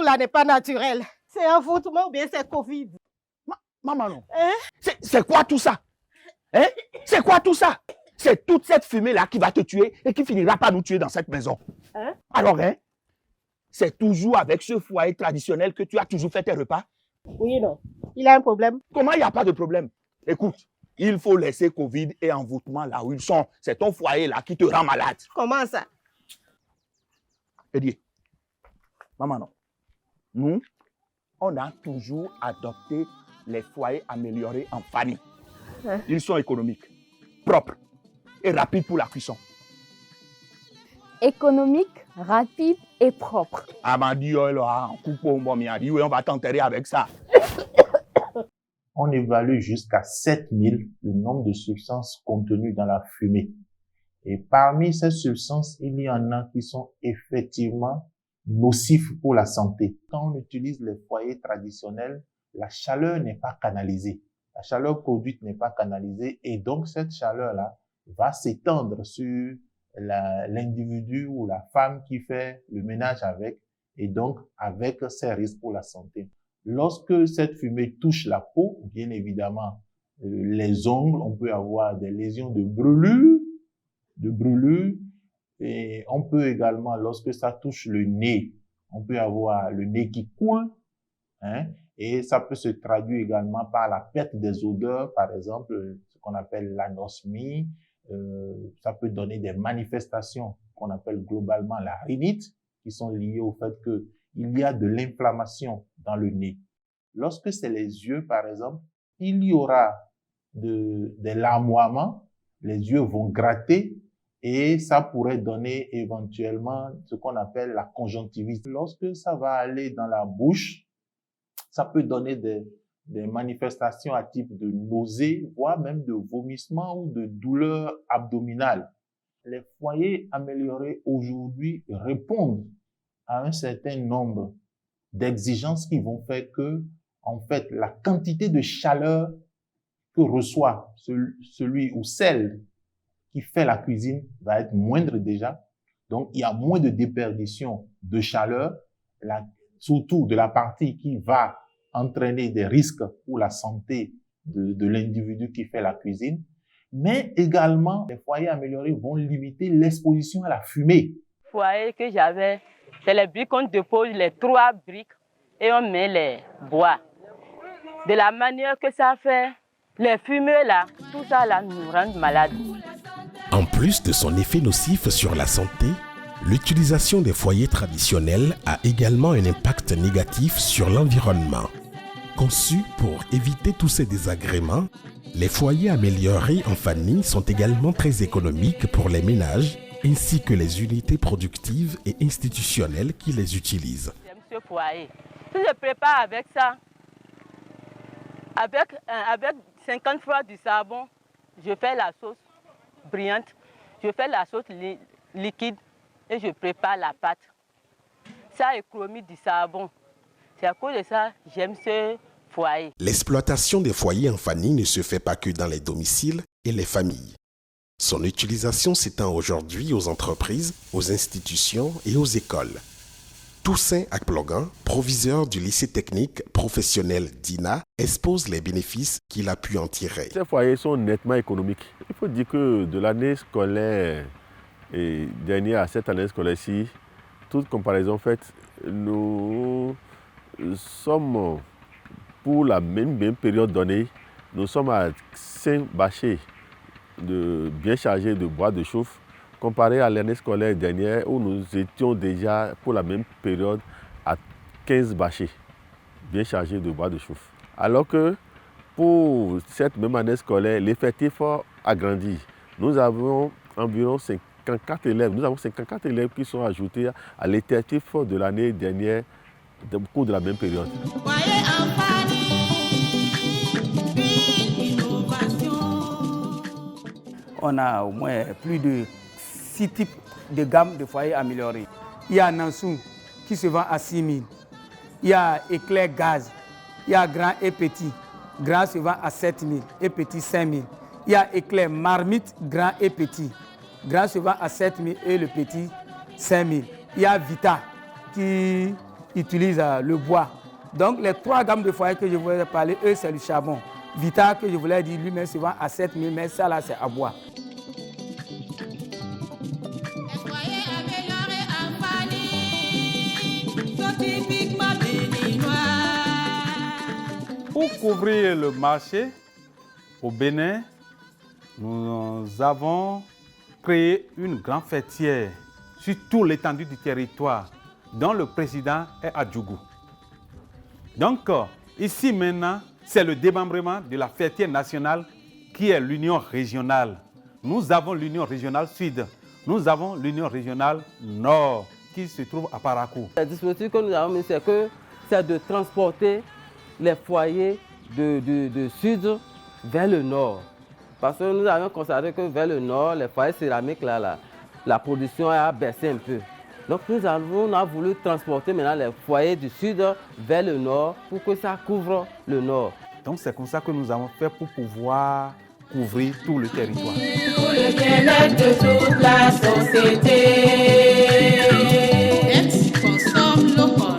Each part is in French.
tout là n'est pas naturel. C'est un envoûtement ou bien c'est Covid? Maman, non. Hein? C'est quoi tout ça? Hein? C'est quoi tout ça? C'est toute cette fumée-là qui va te tuer et qui finira par nous tuer dans cette maison. Hein? Alors, hein? C'est toujours avec ce foyer traditionnel que tu as toujours fait tes repas? Oui, non. Il a un problème? Comment il n'y a pas de problème? Écoute, il faut laisser Covid et envoûtement là où ils sont. C'est ton foyer là qui te rend malade. Comment ça? Eddie, maman, non. Nous, on a toujours adopté les foyers améliorés en famille. Hein? Ils sont économiques, propres et rapides pour la cuisson. Économique, rapide et propre. On va t'enterrer avec ça. On évalue jusqu'à 7000 le nombre de substances contenues dans la fumée. Et parmi ces substances, il y en a qui sont effectivement nocifs pour la santé. Quand on utilise les foyers traditionnels, la chaleur n'est pas canalisée. La chaleur produite n'est pas canalisée et donc cette chaleur-là va s'étendre sur l'individu ou la femme qui fait le ménage avec et donc avec ses risques pour la santé. Lorsque cette fumée touche la peau, bien évidemment, les ongles, on peut avoir des lésions de brûlure, et on peut également, lorsque ça touche le nez, on peut avoir le nez qui coule, hein, et ça peut se traduire également par la perte des odeurs, par exemple, ce qu'on appelle l'anosmie, ça peut donner des manifestations qu'on appelle globalement la rhinite, qui sont liées au fait que il y a de l'inflammation dans le nez. Lorsque c'est les yeux, par exemple, il y aura des larmoiements, les yeux vont gratter et ça pourrait donner éventuellement ce qu'on appelle la conjonctivite. Lorsque ça va aller dans la bouche, ça peut donner des manifestations à type de nausées, voire même de vomissements ou de douleurs abdominales. Les foyers améliorés aujourd'hui répondent à un certain nombre d'exigences qui vont faire que, en fait, la quantité de chaleur que reçoit celui ou celle qui fait la cuisine va être moindre déjà. Donc, il y a moins de déperdition de chaleur, surtout de la partie qui va entraîner des risques pour la santé de l'individu qui fait la cuisine. Mais également, les foyers améliorés vont limiter l'exposition à la fumée. Le foyer que j'avais, c'est les briques qu'on dépose, les 3 briques, et on met les bois. De la manière que ça fait, les fumées là, tout ça là nous rend malades. En plus de son effet nocif sur la santé, l'utilisation des foyers traditionnels a également un impact négatif sur l'environnement. Conçus pour éviter tous ces désagréments, les foyers améliorés en famille sont également très économiques pour les ménages ainsi que les unités productives et institutionnelles qui les utilisent. J'aime ce foyer. Si je prépare avec ça, avec 50 fois du savon, je fais la sauce brillante, je fais la sauce liquide et je prépare la pâte. Ça économise du savon. C'est à cause de ça que j'aime ce foyer. L'exploitation des foyers en famille ne se fait pas que dans les domiciles et les familles. Son utilisation s'étend aujourd'hui aux entreprises, aux institutions et aux écoles. Toussaint Akplogan, proviseur du lycée technique professionnel d'INA, expose les bénéfices qu'il a pu en tirer. Ces foyers sont nettement économiques. Il faut dire que de l'année scolaire dernière à cette année scolaire-ci, toute comparaison faite, nous sommes, pour la même période donnée, nous sommes à 5 bâchers bien chargés de bois de chauffe, comparé à l'année scolaire dernière où nous étions déjà pour la même période à 15 bâchers bien chargés de bois de chauffe. Alors que pour cette même année scolaire, l'effectif a grandi. Nous avons environ 54 élèves. Nous avons 54 élèves qui sont ajoutés à l'effectif de l'année dernière au cours de la même période. On a au moins plus de 6 types de gammes de foyers améliorés. Il y a Nansou qui se vend à 6 000. Il y a Éclair Gaz. Il y a Grand et Petit. Grand se vend à 7 000 et Petit 5 000. Il y a Éclair Marmite, Grand et Petit. Grand se vend à 7 000 et le Petit 5 000. Il y a Vita qui utilisent le bois. Donc les 3 gammes de foyers que je voulais parler, eux, c'est le charbon. Vita, que je voulais dire, lui-même, se vend à 7 000, mais ça là, c'est à bois. Pour couvrir le marché au Bénin, nous avons créé une grande fêtière sur toute l'étendue du territoire, dont le président est à Djougou. Donc, ici maintenant, c'est le démembrement de la fêtière nationale qui est l'union régionale. Nous avons l'union régionale sud, nous avons l'union régionale nord qui se trouve à Parakou. Le dispositif que nous avons mis, c'est de transporter les foyers de sud vers le nord. Parce que nous avons constaté que vers le nord, les foyers céramiques, la production a baissé un peu. Donc on a voulu transporter maintenant les foyers du sud vers le nord pour que ça couvre le nord. Donc c'est comme ça que nous avons fait pour pouvoir couvrir tout le territoire. Pour le bien-être de toute la société. Let's consomme local.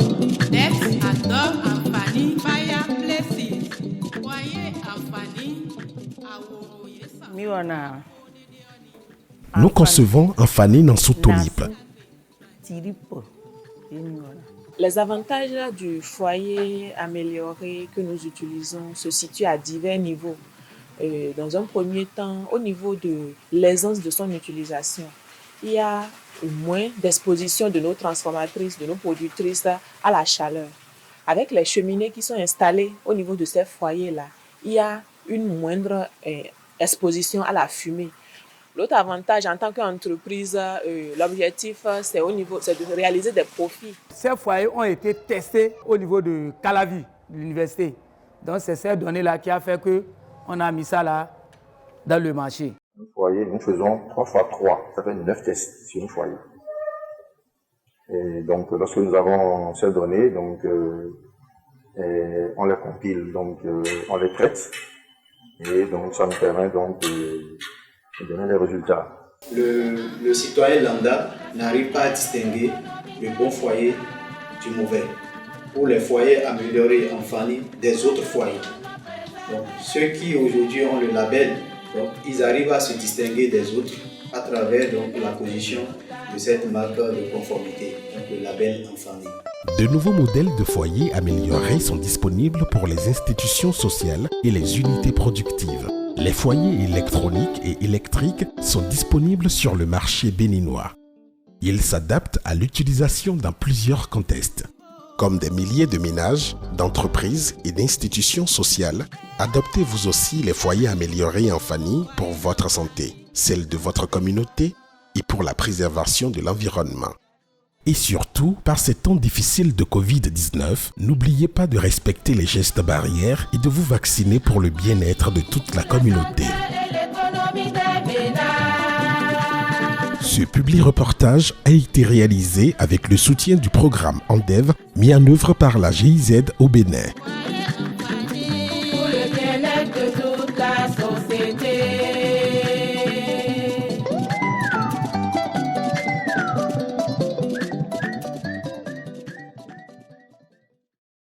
Let's adopt Amfani via places. Voyez Amfani à Nous concevons Amfani dans son tonip. Les avantages du foyer amélioré que nous utilisons se situent à divers niveaux. Dans un premier temps, au niveau de l'aisance de son utilisation, il y a moins d'exposition de nos transformatrices, de nos productrices à la chaleur. Avec les cheminées qui sont installées au niveau de ces foyers-là, il y a une moindre exposition à la fumée. L'autre avantage en tant qu'entreprise, l'objectif, c'est de réaliser des profits. Ces foyers ont été testés au niveau de Calavi, de l'université. Donc c'est ces données-là qui a fait qu'on a mis ça là dans le marché. Un foyer, nous faisons 3 x 3, ça fait 9 tests sur un foyer. Et donc lorsque nous avons ces données, donc, on les compile, donc on les traite. Et donc ça nous permet donc de donner les résultats. Le citoyen lambda n'arrive pas à distinguer le bon foyer du mauvais. Pour les foyers améliorés Amfani des autres foyers. Donc, ceux qui aujourd'hui ont le label, donc, ils arrivent à se distinguer des autres à travers donc, la position de cette marque de conformité, donc le label Amfani. De nouveaux modèles de foyers améliorés sont disponibles pour les institutions sociales et les unités productives. Les foyers électroniques et électriques sont disponibles sur le marché béninois. Ils s'adaptent à l'utilisation dans plusieurs contextes. Comme des milliers de ménages, d'entreprises et d'institutions sociales, adoptez vous aussi les foyers améliorés Amfani pour votre santé, celle de votre communauté et pour la préservation de l'environnement. Et surtout, par ces temps difficiles de Covid-19, n'oubliez pas de respecter les gestes barrières et de vous vacciner pour le bien-être de toute la communauté. Ce publi-reportage a été réalisé avec le soutien du programme ANDEV mis en œuvre par la GIZ au Bénin.